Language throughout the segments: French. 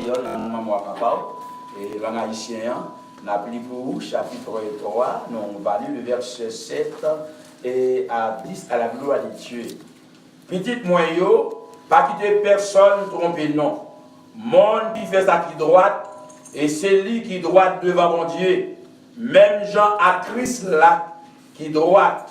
maman papa, et langue haïtien, n'a pris pour vous, chapitre 3, nous on va lire le verset 7 et à 10 à la gloire de Dieu. Petite moyen, pas quitter personne tromper non. Monde qui fait ça qui droite, et c'est lui qui droite devant mon Dieu. Même Jean à Christ là, qui droite.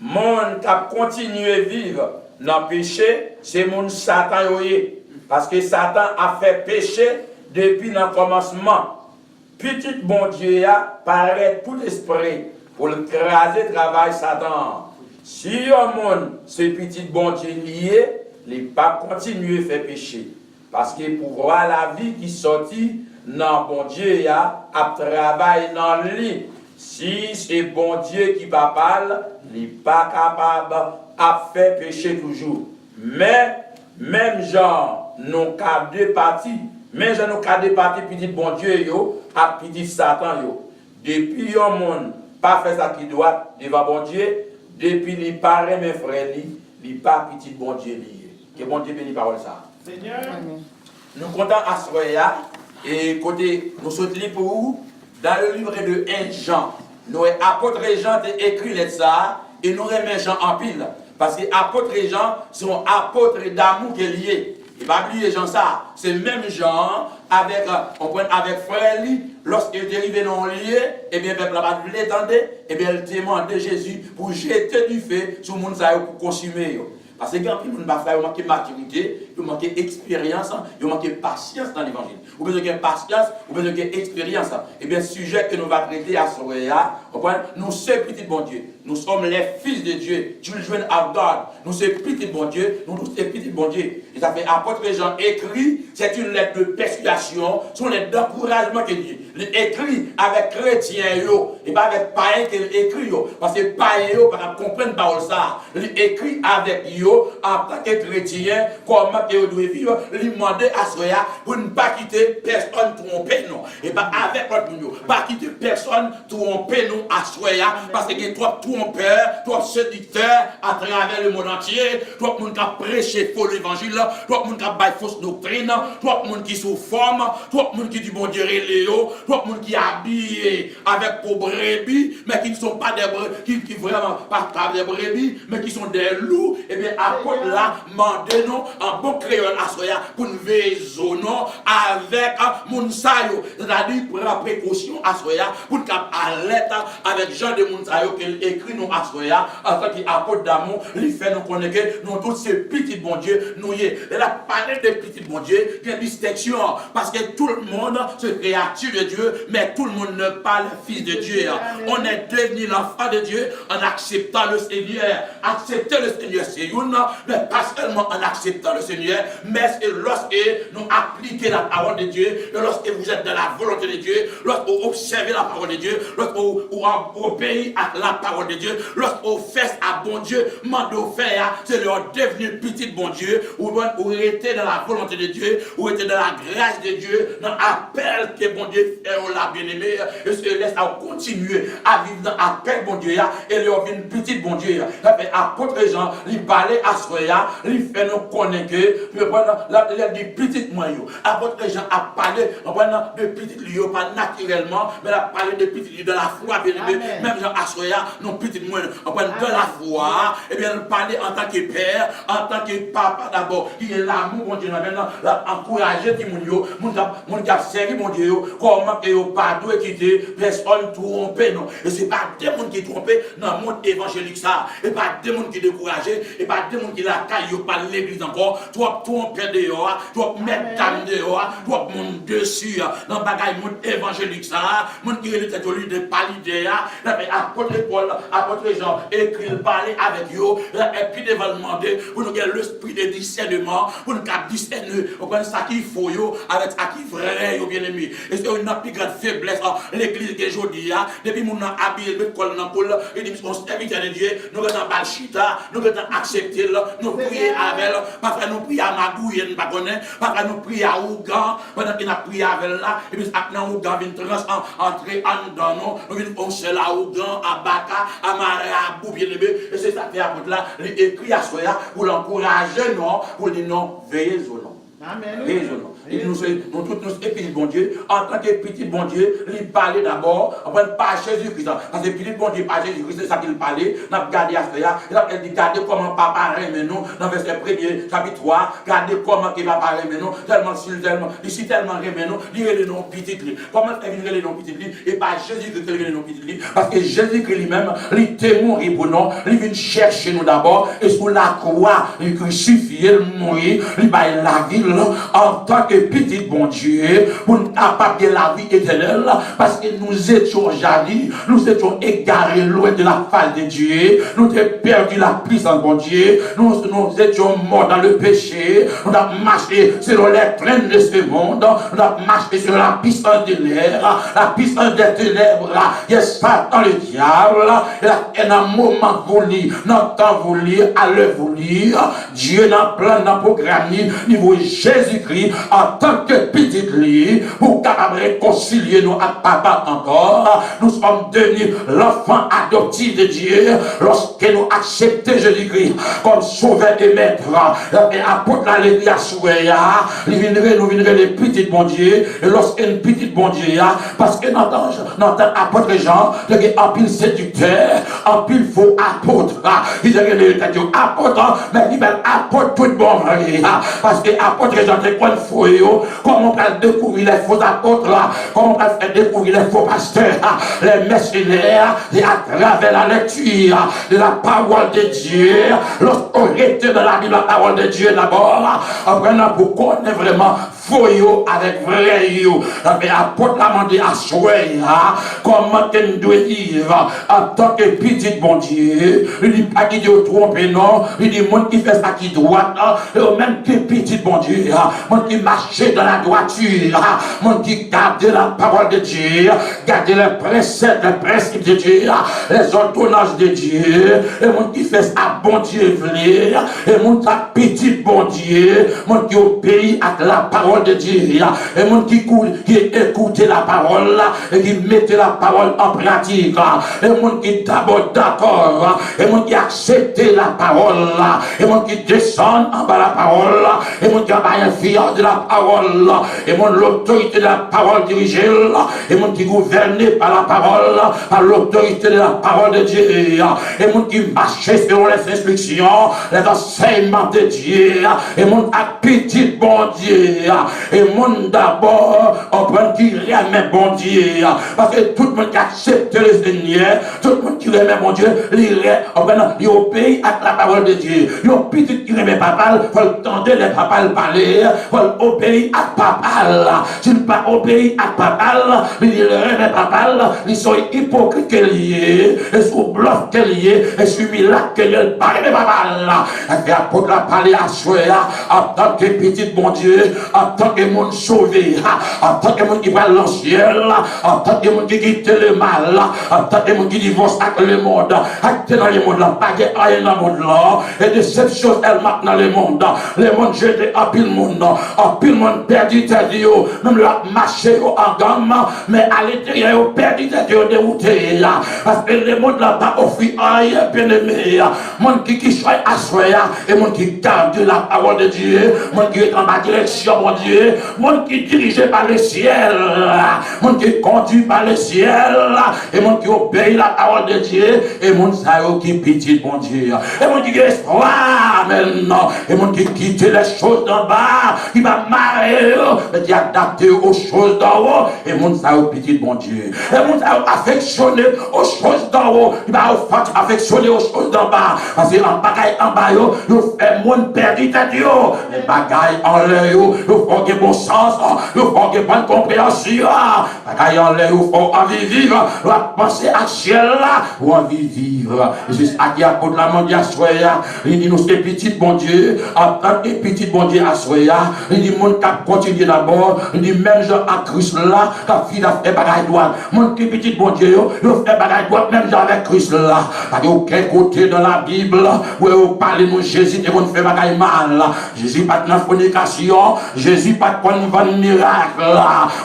Monde qui a continué à vivre dans le péché, c'est mon Satan yoye. Parce que Satan a fait péché depuis le commencement. Petit bon Dieu a paraît tout l'esprit pour le craser le travail Satan. Si un monde, ce petit bon Dieu lié, il ne pas continuer à faire péché. Parce que pour voir la vie qui sortit, non, bon Dieu a travaillé dans lui. Si c'est bon Dieu qui parle, il n'est pas capable à faire péché toujours. Mais, même genre, nous avons deux parties. Mais je nous avons deux parties, petit bon Dieu, yo, à petit Satan. Yo. Depuis un monde, pas fait ça qui doit devant bon Dieu, depuis les parents, mes frères, il pas petit bon Dieu lié. Que bon Dieu bénisse parole ça. Seigneur. Nous comptons à Soya et côté, nous sommes pour vous, dans le livre de 1 Jean. Nous, apôtres Jean, écrit ça et nous remettons Jean en pile. Parce que apôtres Jean sont apôtres d'amour qui est lié. Il va oublier Jean ça. C'est même Jean avec frère lui, lorsqu'il est arrivé dans le lieu, et bien le peuple a l'étendre, et bien il demandait Jésus pour jeter du feu sur le monde pour consumer. Parce que quand il manque de maturité, il manque d'expérience, il manque de patience dans l'évangile. Vous besoin de patience, vous besoin d'expérience. Et bien, le sujet que nous allons traiter à Soya, nous sommes petits bon Dieu. Nous sommes les fils de Dieu, children of God. Nous sommes petits bon Dieu, nous sommes petits bon Dieu. Et ça fait apôtre Jean écrit, c'est une lettre de persuasion, c'est une lettre d'encouragement que Dieu. Il écrit avec chrétiens, et pas avec païens qu'il écrit. Parce que païens, ne comprennent pas ça. Il écrit avec eux, en tant que chrétien, comment ils doivent vivre. Il demande à Soya pour ne pas quitter personne tromper, non. Et pas avec notre nous. Pas quitter personne tromper, nous, à Soya. Parce que toi, trompeur, toi, séducteur, à travers le monde entier, toi, monde qui a prêché faux l'évangile, toi, monde qui a baillé fausse doctrine, toi, monde qui sous forme, toi, monde qui dit bon Dieu, Léo, toi, monde qui est habillé avec pour brebis, mais qui ne sont pas des brebis, qui vraiment pas des brebis, mais qui sont des loups, et bien, à côté là, mandez-nous un bon créole à Soya pour nous veiller avec Mounsayo, c'est-à-dire prendre précaution à Soya pour nous alerte avec Jean de Mounsayo qu'il écrit nous à Soya en tant qu'apôtre d'amour, il fait nous connaître que nous tous ces petits bon Dieu, nous y est. Elle a parlé des petits bon Dieu, il y a une distinction parce que tout le monde se créature de Dieu, mais tout le monde ne parle fils de Dieu. On est devenu l'enfant de Dieu en acceptant le Seigneur. Accepter le Seigneur, c'est une, mais pas seulement en acceptant le Seigneur, mais c'est lorsque nous appliquons la parole de Dieu, lorsque vous êtes dans la volonté de Dieu, lorsque vous observez la parole de Dieu, lorsque vous obéissez à la parole de Dieu, lorsque vous faites à bon Dieu, mandez faire, c'est leur devenu petit bon Dieu, ou était dans la volonté de Dieu, ou était dans la grâce de Dieu, dans l'appel que bon Dieu fait au la bien-aimé, et se laisse à continuer à vivre dans l'appel bon Dieu, et leur vient petit bon Dieu. Apôtre Jean, il parlait à Soya, il fait nous connaître que, il a dit petit moyen. Apôtre Jean a parlé de petit lieu, pas naturellement, mais il a parlé de petit lieu de la foi, bien-aimé. Même Jean à Soya, non petit moyen, de la foi, et bien il parlait en tant que père, en tant que papa d'abord, qui est l'amour, mon Dieu, maintenant, encourager tout le monde qui a servi, mon Dieu, comment que vous pas doit quitter, personne tromper, non. Et c'est pas des gens qui trompent dans le monde évangélique, ça, et pas des gens qui découragés, et pas des gens qui la caillent, pas l'église encore, toi, tromper dehors, toi, mettre dame dehors, toi, monde dessus, dans le bagage monde évangélique, ça, monde qui est au lieu de parler d'hier, apôtre Paul, apôtre Jean, écrit, parler avec eux, et puis devant le demander, pour nous avoir l'esprit de discernement, pour nous discerner, ça qui faut, avec ça qui vrai, bien aimé. Et c'est une plus grande faiblesse, l'église que je dis, depuis mon habillé, le col dans le col, et dit, on serviteur de Dieu, nous avons balchita, nous avons accepté, nous prions avec elle, parce que nous prions à Magouille, nous ne connaissons pas, parce que nous prions à Ougan, pendant qu'il a prié avec là, et puis maintenant Ougan vient entrer en dedans, nous venons penser là, Ougan, à Baka, à Marabou, bien aimé, et c'est ça qui est là, il écrit à Soya pour l'encourager, non, pour dire non, veillez au nom. Raisonnement. Et nous tous, nous, petits bon Dieu, en tant que petit bon Dieu, il parlait d'abord, on ne pas Jésus-Christ. Parce que petit bon Dieu, pas Jésus-Christ, c'est ça qu'il parlait. On a regardé à cela. Il dit, regardez comment papa aime nous, dans le verset 1er, chapitre 3, regardez comment papa aime nous, tellement, ici tellement aime nous, il est non petit. Comment il est non petit et pas Jésus-Christ qui est non petit. Parce que Jésus-Christ lui-même, il était mort pour nous, il vient chercher nous d'abord, et sous la croix, il crucifié, il mourir, il va la vie en tant que petit bon Dieu, pour nous capable de la vie éternelle, parce que nous étions jalis, nous étions égarés loin de la face de Dieu, nous avons perdu la puissance de Dieu, nous étions morts dans le péché, nous avons marché selon les plaines de ce monde, nous avons marché sur la puissance de l'air, la puissance des ténèbres, il y a Satan le diable, et un moment voulu, notre temps voulu, à l'heure voulu, Dieu n'a plan, n'a programme, niveau Jésus-Christ, en tant que petit lit, pour capable réconcilier nous avec papa encore, nous sommes devenus l'enfant adoptif de Dieu, lorsque nous acceptons Jésus-Christ comme sauveur et maître, et apôtre l'alléluia souhait, nous viendrons les petits bon Dieu, et lorsqu'une petite bon Dieu, parce que notre apôtre Jean, il y a un pile séducteur, un pile faux apôtre, il y a un apôtre, mais il y a un apôtre tout bon, parce que apôtre Jean, c'est quoi le faux, comment on peut découvrir les faux apôtres, comment on peut faire découvrir les faux pasteurs, les mercenaires, et à travers la lecture de la parole de Dieu, lorsqu'on était dans la Bible, la parole de Dieu d'abord, apprenant pour connaître vraiment faux avec vrai yo. Mais apôtre l'a demandé à soi, comment tu dois vivre en tant que petit bon Dieu. Il dit pas qu'il doit tromper, non. Il dit, monde qui fait ça qui doit, même que petit bon Dieu, monde qui marche dans la droiture, monde qui garde la parole de Dieu, garde les préceptes, les principes de Dieu, les ordonnances de Dieu, et monde qui fait ça bon Dieu, et monde petit bon Dieu, monde qui obéit à la parole de Dieu, et monde qui écoute la parole et qui met la parole en pratique, et monde qui d'abord d'accord, et monde qui accepte la parole, et monde qui descend en bas la parole, et monde qui a un fier de la parole, et monde l'autorité de la parole dirigée, et monde qui gouverné par la parole, par l'autorité de la parole de Dieu, et monde qui marche selon les instructions, les enseignements de Dieu, et monde à petit bon Dieu, et monde d'abord, on prend qui remet bon Dieu, parce que tout le monde qui accepte le Seigneur, tout le monde qui remet bon Dieu, il obéit à la parole de Dieu. Il y a petit qui remet papa, il faut tendre les papas parler, il faut obéir à papa. S'il ne pas obéir à papa, il remet papa, ils sont hypocrites qu'ils liés, et sous bluff qu'ils liés, et sous miracle qu'ils parlent de papa. Et puis apôtre la parler à soi, en tant que petit bon Dieu, en tant que monde sauvé, en tant que monde qui va dans le ciel, en tant que monde qui quitte le mal, en tant que monde qui divorce avec le monde, acte dans le monde là, pas de rien dans le monde là, et de cette chose elle marque dans le monde jeté en pile monde perdu tête, même le marché en gamme, mais à l'intérieur perdu tête dérouté, parce que le monde là pas offert rien bien aimé, monde qui soit à soi, et monde qui garde la parole de Dieu, monde qui est en ma direction mon Dieu, monde qui est dirigé par le ciel, monde qui est conduit par le ciel, et monde qui obéit la parole de Dieu, et monde qui est petit bon Dieu, et monde qui est espoir maintenant, et monde qui quitte les choses d'en bas, qui va marrer, mais qui est adapté aux choses d'en haut, et monde petit bon Dieu, et monde affectionné aux choses d'en haut, il va affectionner aux choses d'en bas, parce que en bagaille en bas, il fait monde perdu de Dieu, les bagailles en l'air, il faut qu'il y ait bon sens, il faut qu'il y ait bonne compréhension, bagaille en l'air, il faut envie vivre, il faut penser à ciel là, ou envie vivre, c'est ça qui a pour la monde à soi, il dit nous c'est petit bon Dieu, en tant que petit bon Dieu à soi, il dit monde qui continue d'abord, il dit même Jean à Christ là, quand il a fait bagaille droite, monde qui petit bon Dieu, il fait bagaille droite, même Jean avec Christ là, parce aucun côté dans la Bible, où on parle de Jésus, et on fait bagaille mal, Jésus pas de fornication, Jésus pas de miracle,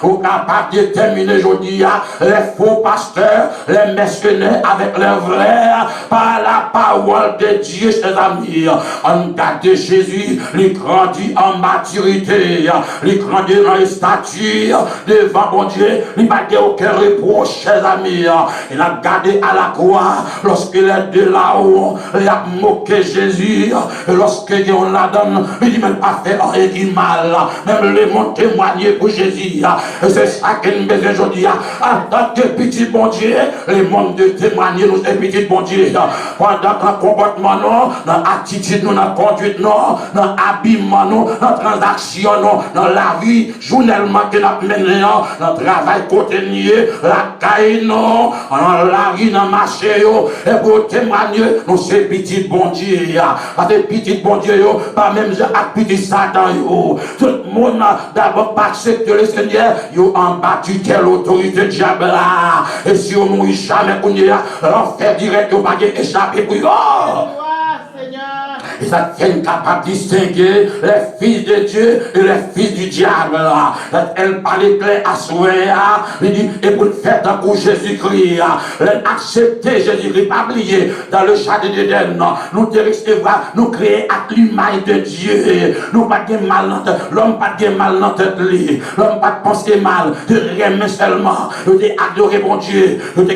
on est capable de déterminer aujourd'hui les faux pasteurs, les mercenaires avec leurs frères, par la parole de Dieu, chers amis. On garde Jésus, il grandit en maturité, il grandit dans les statuts devant bon Dieu, il n'a pas aucun reproche, chers amis. Il a gardé à la croix lorsqu'il est de là-haut, il a moqué Jésus, et lorsqu'on la donne, il dit même pas fait rien qui mal, même les mondes témoigner pour Jésus. Et c'est ça qu'il nous besoin aujourd'hui. En tant que petit bon Dieu, les mondes de témoigner nous est petit bon Dieu. Pendant notre comportement, non, dans l'attitude, dans la conduite, non, dans l'habillement, non, dans la transaction, non, dans la vie, journellement que nous menons, dans le travail quotidien, la caille, non, dans la rue, dans le marché, et pour témoigner, nous c'est petit bon Dieu. Parce que petit bon Dieu, pas même à petit Satan, tout le monde d'abord pas accepté le Seigneur, ils ont battu telle autorité diable là. Et si on ne jamais connu, l'enfer direct, on va échapper pour eux. Et ça tient capable de distinguer les fils de Dieu et les fils du diable. Elle parle clair à soi. Il dit, et pour faire d'un coup Jésus-Christ, accepter Jésus-Christ, pas oublier dans le jardin d'Éden, nous te recevoir, nous créer à l'image de Dieu. Nous pas de mal dans tête, l'homme pas de mal dans tête, l'homme pas de penser mal, rien seulement, nous te adorer bon Dieu, nous te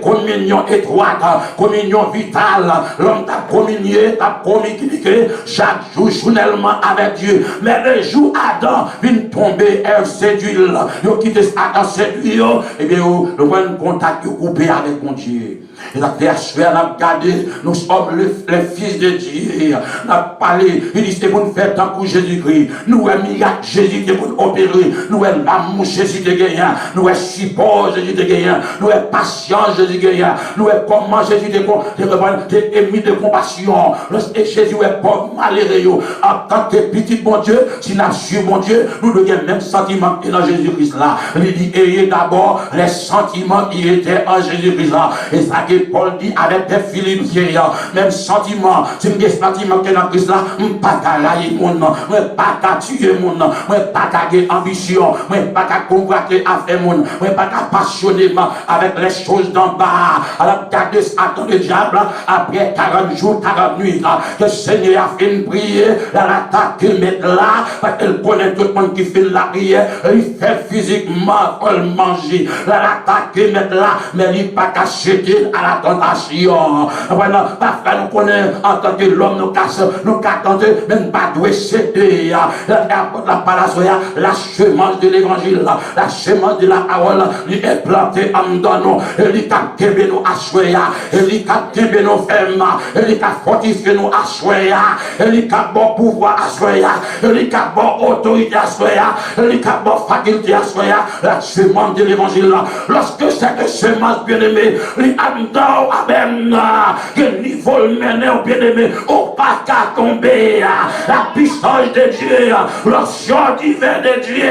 communion étroite, communion vitale, l'homme t'a communié, t'a communiqué chaque jour journellement avec Dieu. Mais le jour Adam vient tomber, elle séduit, il quitte Adam séduit, et bien le point de contact coupé avec mon Dieu. Et la création a gardé, nous sommes les fils de Dieu. On a parlé, il dit c'est pour nous faire tant que Jésus-Christ. Nous avons miracle Jésus qui est pour nous opérer. Nous avons l'amour Jésus qui est gagnant. Nous avons support Jésus qui est gagnant. Nous avons patience Jésus qui est gagnant. Nous avons comment Jésus est émis de compassion. Lorsque Jésus est pauvre, malheureux, en tant que petit bon Dieu, si nous avons su mon Dieu, nous devons le même sentiment que dans Jésus-Christ là. Il dit, ayez d'abord les sentiments qui étaient en Jésus-Christ là. Et ça que Paul dit avec des Philippiens, même sentiment, c'est un sentiment que dans Christ là, je ne pas railler mon nom, je ne pas tuer mon nom, je ne pas avoir ambition, je ne pas convoiter à faire mon nom, je ne pas passionnément avec les choses d'en bas. Alors, regardez Satan le diable, après 40 jours, 40 nuits, que le Seigneur a fait une prière, dans l'attaque qu'il met là, parce qu'il connaît tout le monde qui fait la prière, il fait physiquement, il manger, dans l'attaque qu'il met là, mais il n'est pas caché à la tentation. Voilà, parfois nous connaissons en tant que l'homme nous casse, nous cassons, même pas doué céder. La parole, la semence de l'évangile, la semence de la parole, il est planté en nous, il est capté nous assoya, il est capté nos femmes, il est fortifié nous assoya, il est capté bon pouvoir assoya, il est capté bon autorité assoya, il est capté bon faculté assoya, la semence de l'évangile. Lorsque cette semence bien-aimée, dans que niveau mené au bien-aimé, au pas qu'à tomber, la puissance de Dieu, l'action divine de Dieu,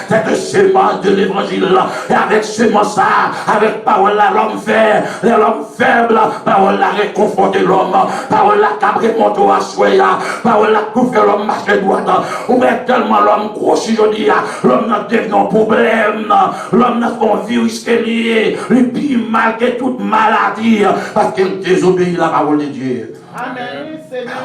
cette semence de l'évangile, et avec semence, avec parole là, l'homme fait, l'homme faible, parole là, réconforter l'homme, parole là, cabré monto à soya, parole là, pour faire l'homme marcher droit, ou bien tellement l'homme grossi, je dis, l'homme n'a devenu un problème, l'homme n'a pas un virus qui est lié, le plus mal que toute maladie, parce qu'il désobéit la parole de Dieu. Amen.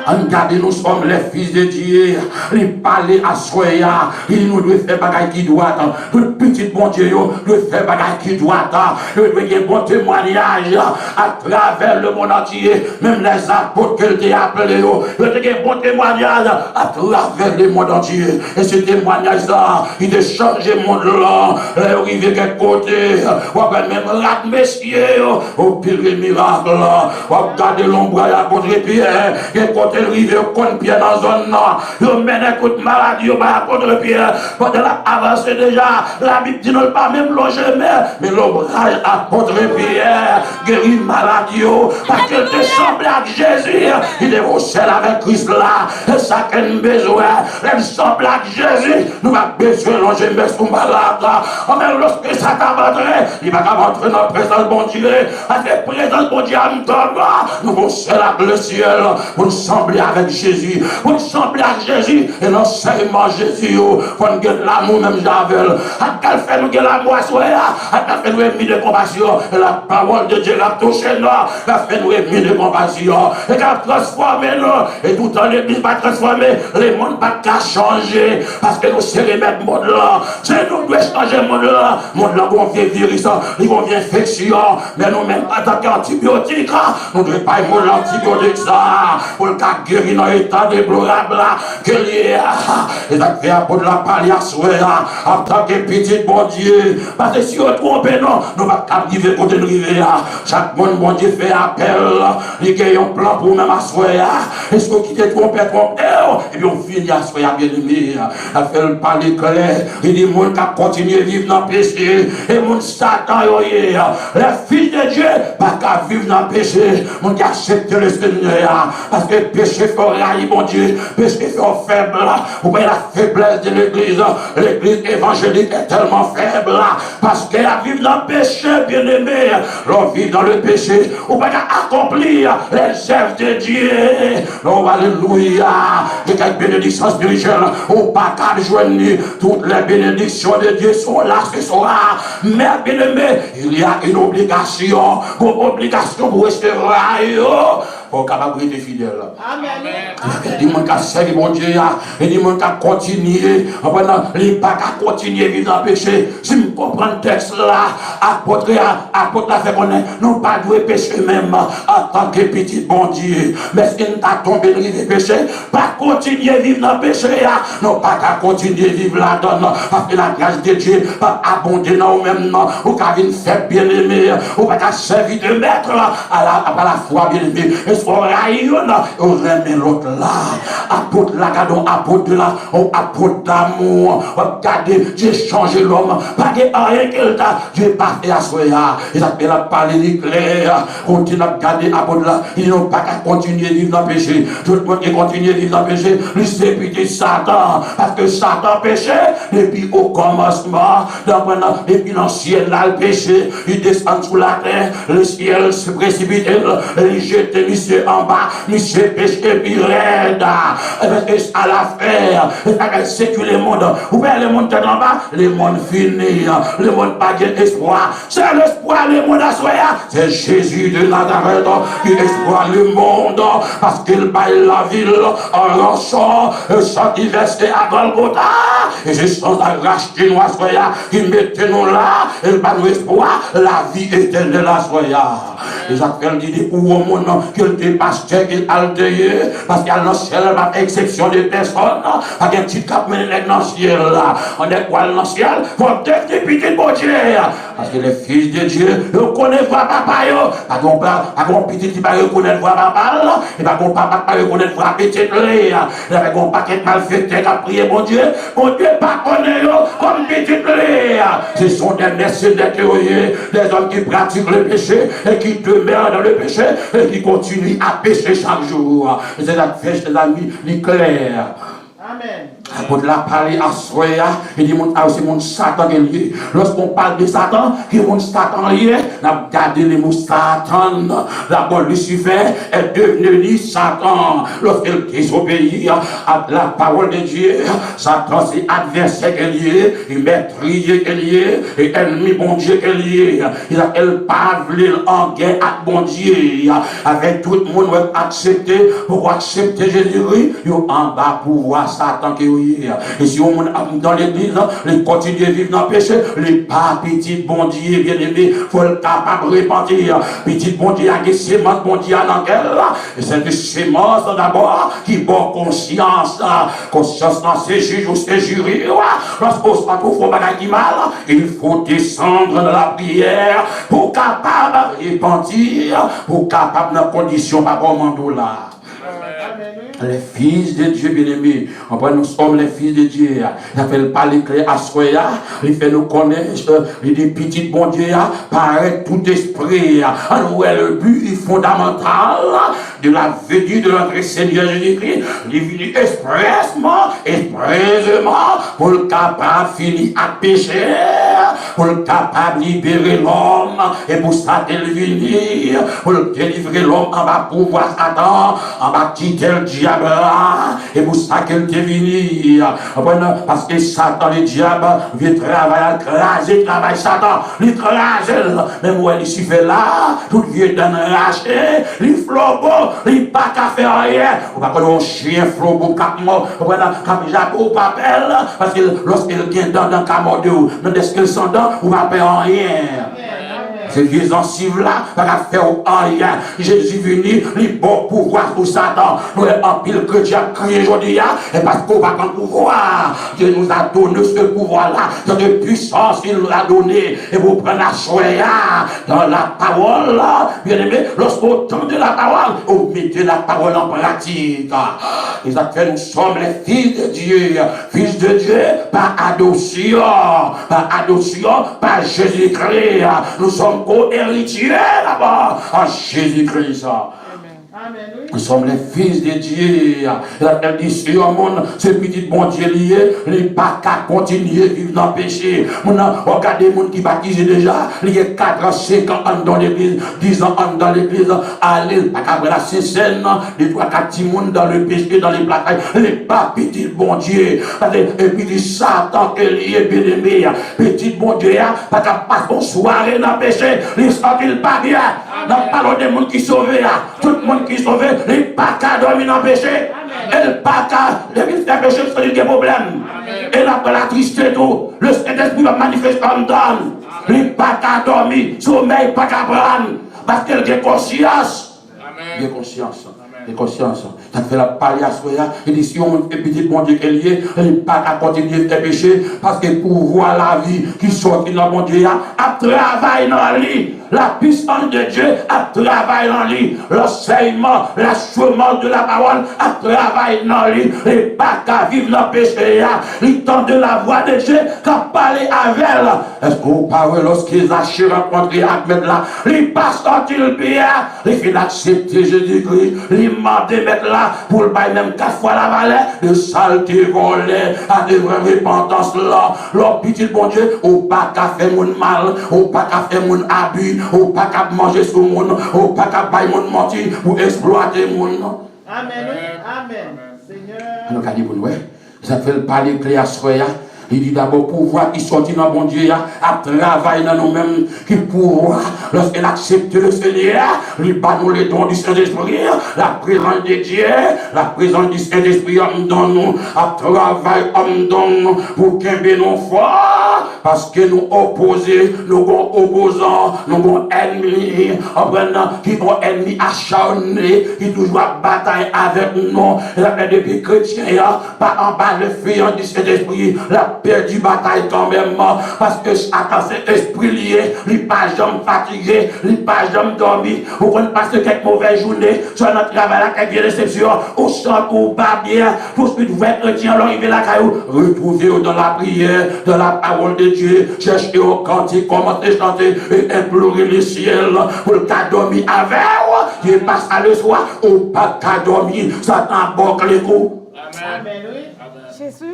Regardez, nous sommes les fils de Dieu. Il parle à Soya. Il nous doit faire bagaille qui doit. Le petit bon Dieu doit faire bagaille qui doit. Il doit faire un bon témoignage à travers le monde entier. Même les apôtres que tu as appelés, il doit faire un bon témoignage à travers le monde entier. Et ce témoignage-là, il a changé le monde là. Il est arrivé de quel côté. On va même rat messieurs au pire miracle. On va garder l'ombre à l'apôtre Pierre. Et quand elle arrive au compte Pierre dans la zone nord, il mène toute maladie au bas contre Pierre. Quand elle a avancé déjà, la Bible dit non pas même loger mais l'ombrage à contre Pierre guérit maladie parce qu'elle te semble avec Jésus. Il est au ciel avec Christ là. Et ça qu'elle a besoin. Elle semble avec Jésus. Nous avons besoin de loger mais son malade. Mais lorsque ça t'a rentré, il va rentrer dans la présence de bon Dieu. À la présence de bon Dieu, nous allons ciel avec le ciel. pour nous sembler avec Jésus, pour nous sembler avec Jésus, et l'enseignement Jésus, pour nous gagner l'amour même Javel, à quel fait nous gagner l'amour à soi, à quel fait nous aimer de compassion, et la parole de Dieu l'a touché nous, a fait nous aimer de compassion, et qu'a transformé nous, et tout en l'église va transformer, les mondes pas qu'à changer, parce que nous sommes les mêmes mondes là, c'est nous devons changer le monde là qu'on vient virus, ils vont bien infection, mais nous-mêmes en tant qu'antibiotiques, nous ne devons pas aimer l'antibiotique ça, pour le cas guérir dans l'état déplorable que lié, et ça fait pour la parler à soi, en tant que petit bon Dieu, parce que si on trompe, non, nous ne pouvons pas arriver côté de rivier, chaque monde bon Dieu fait appel, il y a un plan pour même à soi, et ce qui te trompe, et puis on finit à soi, bien aimé, a fait parler clair, il dit, mon qui continue à vivre dans le péché, et mon Satan, les fils de Dieu, pas qu'à vivre dans le péché, mon qui accepte le Seigneur, parce que le péché fait railler, mon Dieu, péché fait faible, ou bien la faiblesse de l'église évangélique est tellement faible, parce qu'elle a vivre dans le péché, bien aimé, l'on vit dans le péché, ou bien accomplir les œuvres de Dieu, l'on alléluia, et quelques bénédictions spirituelles, ou pas qu'à joindre toutes les bénédictions de Dieu sont là ce soir, mais bien aimé, il y a une obligation pour rester royaux, pour capable être fidèle. Amen. Il dit mon qu'à servir mon Dieu, il dit mon qu'à continuer, il pas qu'à continuer vivre dans le péché. Si je comprends le texte là, apôtre la fait connaître, nous pas doué péché même en tant que petit bon Dieu. Mais si nous t'a tombé dans le péché, pas continuer vivre dans le péché, non pas qu'à continuer vivre là-dedans, parce que la grâce de Dieu va abonder dans nous-mêmes, ou qu'à venir faire bien aimé, ou pas qu'à servir de maître à la foi bien aimé. On rayonne, on remet l'autre là. Apôtre là, apôtre là, apôtre d'amour. Regardez, j'ai changé l'homme. Pas de rien qu'il t'a, j'ai pas fait à soi. Il a parlé d'éclair. Continue à garder apôtre là. Ils n'ont pas qu'à continuer à vivre dans le péché. Tout le monde qui continue à vivre dans le péché, lui c'est puis Satan. Parce que Satan péchait depuis au commencement. Depuis l'ancien là, le péché, il descend sous la terre, le ciel se précipite, il jette monsieur en bas, monsieur péché puis raide. Et ça la faire, c'est que le monde, ou bien le monde est en bas, le monde fini, le monde pas d'espoir. C'est l'espoir, le monde à soi. C'est Jésus de Nazareth qui espoir le monde, parce qu'il baille la ville en rançon, sans diverser à Golgotha. Et je sens à racheter nous à soya, qui mettez nous là, et pas nous espoir, la vie éternelle à soya. Et Jacques dit pour au monde qu'il était pasteur, qu'il altéré, parce qu'il y a dans le ciel, par exception de personnes, avec un petit cap mené dans le ciel là. On est quoi dans le ciel? Faut peut-être député de bon Dieu. Parce que les fils de Dieu, ils connaissent pas papa, pas qu'on petit qui va reconnaître papa, et pas qu'on papa pas reconnaître petit lé, et pas qu'on paquet malfaiteur qui a prié bon Dieu pas connaît comme petit lé. Ce sont des mercenaires, des hommes qui pratiquent le péché et qui demeurent dans le péché et qui continuent à pécher chaque jour. C'est la fête des amis, l'éclair. Amen. Quand la parler à soi, il dit aussi mon Satan qui est lié. Lorsqu'on parle de Satan, qui est mon Satan lié, on a gardé les mots Satan. D'abord, Lucifer est devenu Satan. Lorsqu'il désobéit à la parole de Dieu, Satan c'est adversaire qui est lié, il meurtrier qui est lié, et ennemi bon Dieu qui est lié. Il a pas voulu en guerre avec bon Dieu. Avec tout le monde accepter, pour accepter Jésus, il en bas pour voir Satan qui est. Et si on dans l'église, les continuer à vivre dans le péché, les pas petits bon Dieu bien aimé, il faut être capable de repentir. Petit bon Dieu a des sémences, bon Dieu a dans elle. Et c'est des sémences d'abord qui bon conscience. Conscience dans ses juges ou ses jurys. Lorsqu'on se retrouve au bagage du mal, il faut descendre dans la prière pour capable de repentir, pour capable de condition par commando là. Les fils de Dieu bien-aimés, nous sommes les fils de Dieu. Il appelle pas l'éclair à soi, il fait nous connaître, il dit petit bon Dieu, paraît tout esprit. Alors, le but fondamental de la venue de notre Seigneur Jésus-Christ, il est venu expressement pour le capable finir à pécher, pour le capable libérer l'homme, et pour ça il venir, pour le délivrer l'homme en bas pouvoir Satan, en bas quitter le diable, et pour ça qu'il est venu, parce que Satan, le diable, vient travailler, craser, travail Satan, il crase, même où il s'y fait là, tout vieux d'un raché, il flobo, il pas qu'à faire rien, on va connaître un chien flobo, cap mort, comme Jacques au papel, parce que lorsqu'il vient dans le camor de vous, mais dès qu'il s'en donne, on va faire rien. Ces vieux anciens là, va faire rien. Jésus venu, il bon pouvoir pour Satan. Nous en pile que Dieu a créé aujourd'hui, et parce qu'on va prendre pouvoir. Dieu nous a donné ce pouvoir-là, cette puissance qu'il nous a donné. Et vous prenez la soya dans la parole, bien aimé, lorsqu'on tendez la parole, on mettez la parole en pratique. Et ça fait, nous sommes les fils de Dieu. Fils de Dieu, par adoption, par Jésus-Christ. Nous sommes co-héritiers là-bas en Jésus-Christ. Nous sommes les fils de Dieu. Elle dit, si un monde, ce petit bon Dieu lié, il n'est pas qu'à continuer à vivre dans le péché. Regardez les gens qui baptisent déjà, il y a 4 ans, 5 ans dans l'église, 10 ans dans l'église, allez, pas qu'à la scène, les 3-4 petits monde dans le péché, dans les placailles, il n'est pas petit bon Dieu. Et puis dit Satan, il est bien aimé, petit bon Dieu, pas qu'à passer une soirée dans le péché, il ne sent pas bien. Nous parlons des gens qui sont sauvés, tout le monde qui est sauvé, il n'est pas qu'à dormir dans le péché. Il n'est pas qu'à faire péché, c'est des problèmes. Et là, la tristesse, tout, le Saint-Esprit va manifester en dedans. Il n'est pas qu'à dormir, sommeil, pas qu'à prendre. Parce qu'il a conscience. Il a conscience. Et conscience, ça fait la palias, il dit si on est petit bon Dieu qu'elle y est, il n'est pas à continuer de pécher, parce que pour voir la vie qui sort dans mon Dieu, à travailler dans lui, la puissance de Dieu, à travailler dans lui, l'enseignement, l'achèvement de la parole, à travailler dans lui, et pas qu'à vivre dans le péché, il tente de la voix de Dieu, qu'à parler avec elle. Est-ce que vous parlez lorsqu'ils achèvent rencontrer Ahmed là, il passe quand il prie, il fait accepter Jésus-Christ, de mettre là pour le bail même 4 fois la valeur de saleté volée à de vraies repentances là. Leur petit bon Dieu, ou pas qu'à faire mon mal, ou pas qu'à faire mon abus, ou pas qu'à manger sur mon, ou pas qu'à bailler mon menti ou exploiter mon. Amen. Amen. Seigneur. Alors, qu'à dire pour nous, ça fait le parler clair à soya. Il dit d'abord pouvoir qui sortit dans bon Dieu, à travailler dans nous-mêmes, qui pouvoir, lorsqu'il accepte le Seigneur, il bat nous les dons du Saint-Esprit, la présence de Dieu, la présence du Saint-Esprit dans nous, à travailler dans nous, pour qu'il y ait nos foi, parce que nous opposés, nous sommes opposants, nous sommes ennemis, qui sont ennemis acharnés, qui toujours bataille avec nous, et depuis chrétiens, pas en bas le feu du Saint-Esprit, la perdu bataille quand même, parce que Satan c'est esprit lié, il n'est pas jamais fatigué, il n'est pas jamais dormi, ou qu'on passe quelques mauvaises journées, sur notre travail là, quelques déceptions, ou chante ou pas bien, tout ce que vous êtes chrétien, alors il la caillou, retrouvez-vous dans la prière, dans la parole de Dieu, cherchez au cantique, commencez à chanter et implorer le ciel, pour le cas dormir avec vous, il passe à le soir, ou pas qu'à dormir, Satan boucle les coups. Amen. Jésus.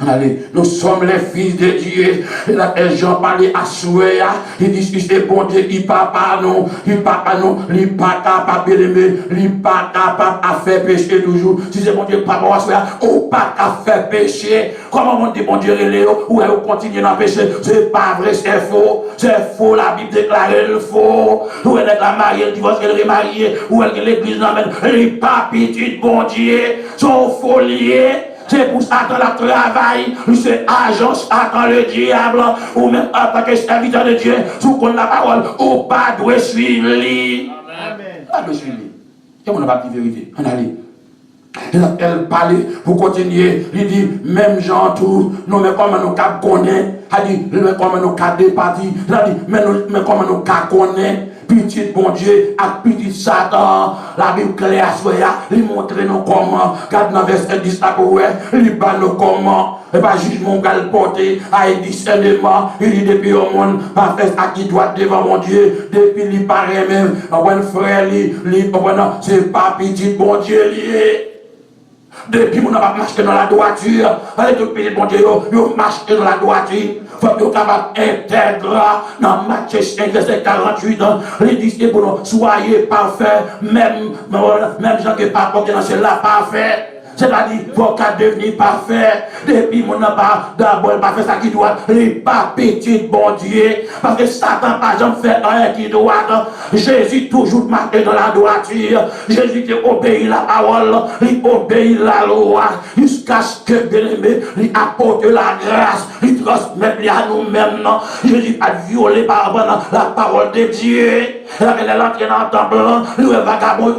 Allez, nous sommes les fils de Dieu. Et là, les gens parlent à souhait. Ils disent que c'est bon Dieu, il papa non, il papa non, il pas capable d'aimer, il pas capable à faire pécher toujours. Si c'est bon Dieu, papa, ou pas à faire pécher. Comment on dit bon Dieu, ou elle continue dans le péché? C'est pas vrai, c'est faux. C'est faux, la Bible déclare le faux. Ou elle est la mariée, elle divorce, elle est mariée, ou elle est l'église n'amène. Il pas petit bon Dieu, son folier. C'est pour ça que le travail, c'est agence attend le diable, ou même en tant que serviteur de Dieu, sous qu'on la parole, ou pas doit suivre lui. Amen. Pas de suivre lui. Et on n'a pas de vérité. On a dit. Elle parle pour continuer. Il dit, même gens tout, nous, mais comment nous connaissons. Elle dit, mais comment nous départir. Elle dit, mais comment nous connaissons. Petit bon Dieu, à petit Satan, la Bible claire, il montre nous comment, quand dans verset 10, il bat nous comment, et pas jugement qu'elle porte, à discernement, il dit depuis au monde, pas faire ça qui doit devant mon Dieu, depuis il paraît même, un frère, c'est pas petit bon Dieu lié. Depuis on n'a pas marché dans la droiture, allez tout petit bon Dieu, vous marchez dans la droiture, faut que vous capables d'intégrer dans Matthieu 5, verset 48. Les disciples, soyez parfaits, même gens qui pas porté dans cela parfait. C'est-à-dire, il faut qu'à devenir parfait. Depuis mon pas d'abord pas fait ça qui doit, il pas petit bon Dieu. Parce que Satan pas jamais fait rien qui doit. Jésus toujours marqué dans la droiture. Jésus qui obéit la parole, il obéit la loi. Jusqu'à ce que bien-aimé, il apporte la grâce, il transmet à nous-mêmes. Jésus a violé par la parole de Dieu. Il est entré dans le temple, il est vagabond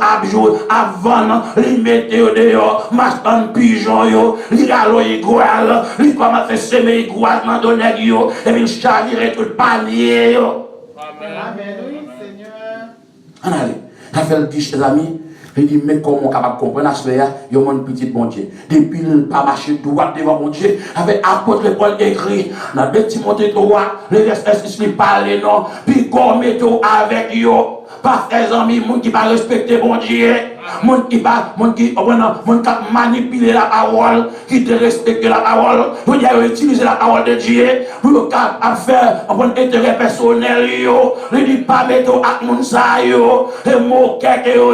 avant, il mettait au dehors. Un pigeon, il a l'oïgoal, il commence à semer l'oïgoal dans le nez, et puis il chavirait tout le panier. Amen, oui, Seigneur. On allait, il a fait le dit, chers amis, il dit, mais comment on est capable de comprendre à cela, il y a un petit bon Dieu. Depuis il n'a pas marché droit devant mon Dieu, avec apôtre Paul écrit, dans 2 Timothée 3, le verset 6, il parle, non, puis comme avec yo. Pas des amis, moun qui pas respecter bon Dieu, moun qui manipuler la parole, qui te respecte la parole, vous avez utilisé la parole de Dieu pour faire un intérêt personnel, ne dit pas mettre à moun sa yo, et moquer que yo,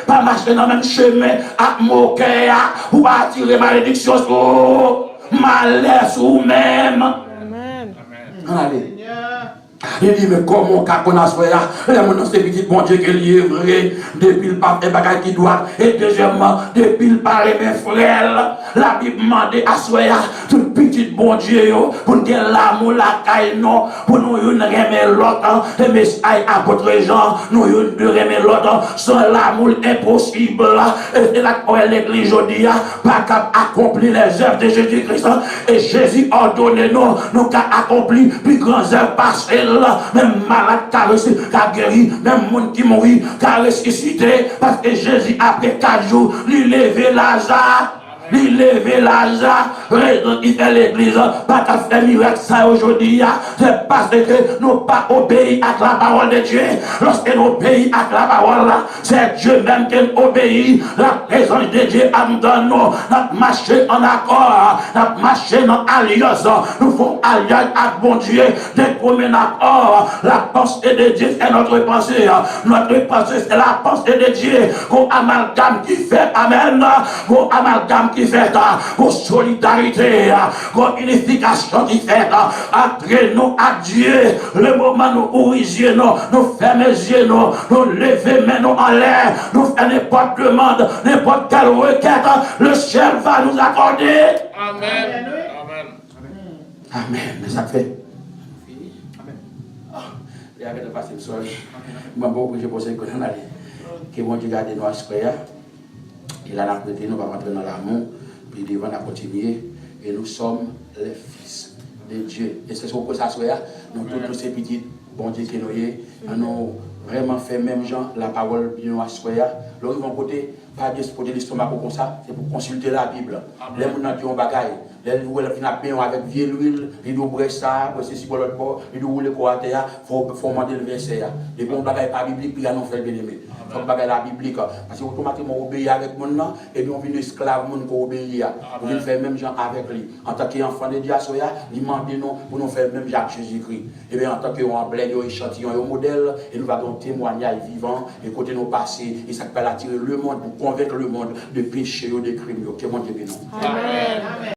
pas marcher dans le même chemin, à moquer, ou attirer malédiction sur malheur sur même. Amen. Allez. Seigneur. Il dit, mais comment on connaît ça? Les gens c'est petit bon Dieu qui est vrai, depuis le pape et bagaille qui doit, et deuxièmement, depuis le parler mes frères, la Bible demande à soya, tout petit bon Dieu, pour nous dire l'amour, la caille, non, pour nous remettre l'autre, et mais à votre gens, nous remettre l'autre, sans l'amour impossible, et là, l'église aujourd'hui, pas capable d'accomplir les œuvres de Jésus-Christ, et Jésus ordonne nous qu'à accomplir plus grandes œuvres passées. Même malade qui a reçu, qui a guéri, même monde qui mourit, qui a ressuscité, parce que Jésus, après 4 jours, lui lever Lazare. Il lève Lazare, il fait l'église, pas qu'à faire miracle ça aujourd'hui, c'est parce que nous pas obéi à la parole de Dieu. Lorsque nous obéissons à la parole, c'est Dieu même qui obéit. La présence de Dieu a nous donné, nous marché en accord, nous marché en alliance, nous faisons alliance avec bon Dieu, dès qu'on met en accord, la pensée de Dieu est notre pensée. Notre pensée c'est la pensée de Dieu, qu'on amalgame qui fait, amen, qu'on amalgame qui fait, pour solidarité, pour unification qui fait, après nous à Dieu, le moment nous ouvrir nous fermer les yeux, nous lever nous en l'air, nous faire n'importe demande, n'importe quelle requête, le ciel va nous accorder. Amen. Amen. Amen. Mais ça fait. Amen. Et avec le passé le soir, je vais poser que mon Dieu garde nous à ce et là, nous va rentrer dans l'amour, puis devant la continuer, et nous sommes les fils de Dieu. Et c'est ce que ça soit, nous tous ces petits bon Dieu qui nous vraiment fait même gens, la parole bien à soi. Là, ils vont côté, pas de se poser l'estomac comme ça, c'est pour consulter la Bible. Les gens qui ont bagaille, les gens qui ont pain avec vieille huile, ils doivent brûler ça, pour ceci pour l'autre bord, ils doivent rouler quoi à terre, il faut demander le verset. Les bons bagailles pas bibliques, puis ils n'ont fait bien aimé. Il faut bagaille la biblique, parce qu'automatiquement on obéit avec mon nom, et puis on vient esclave mon qu'on obéit. On vient faire même gens avec lui. En tant qu'enfant de Dieu, il demande nous pour nous faire même Jacques Jésus-Christ. Et bien en tant qu'emblème, échantillon, un modèle, et nous allons témoignage vivant, et côté nos passés, et ça peut attirer le monde pour convaincre le monde de péché ou de crimes. Que mon Dieu bénisse. Amen.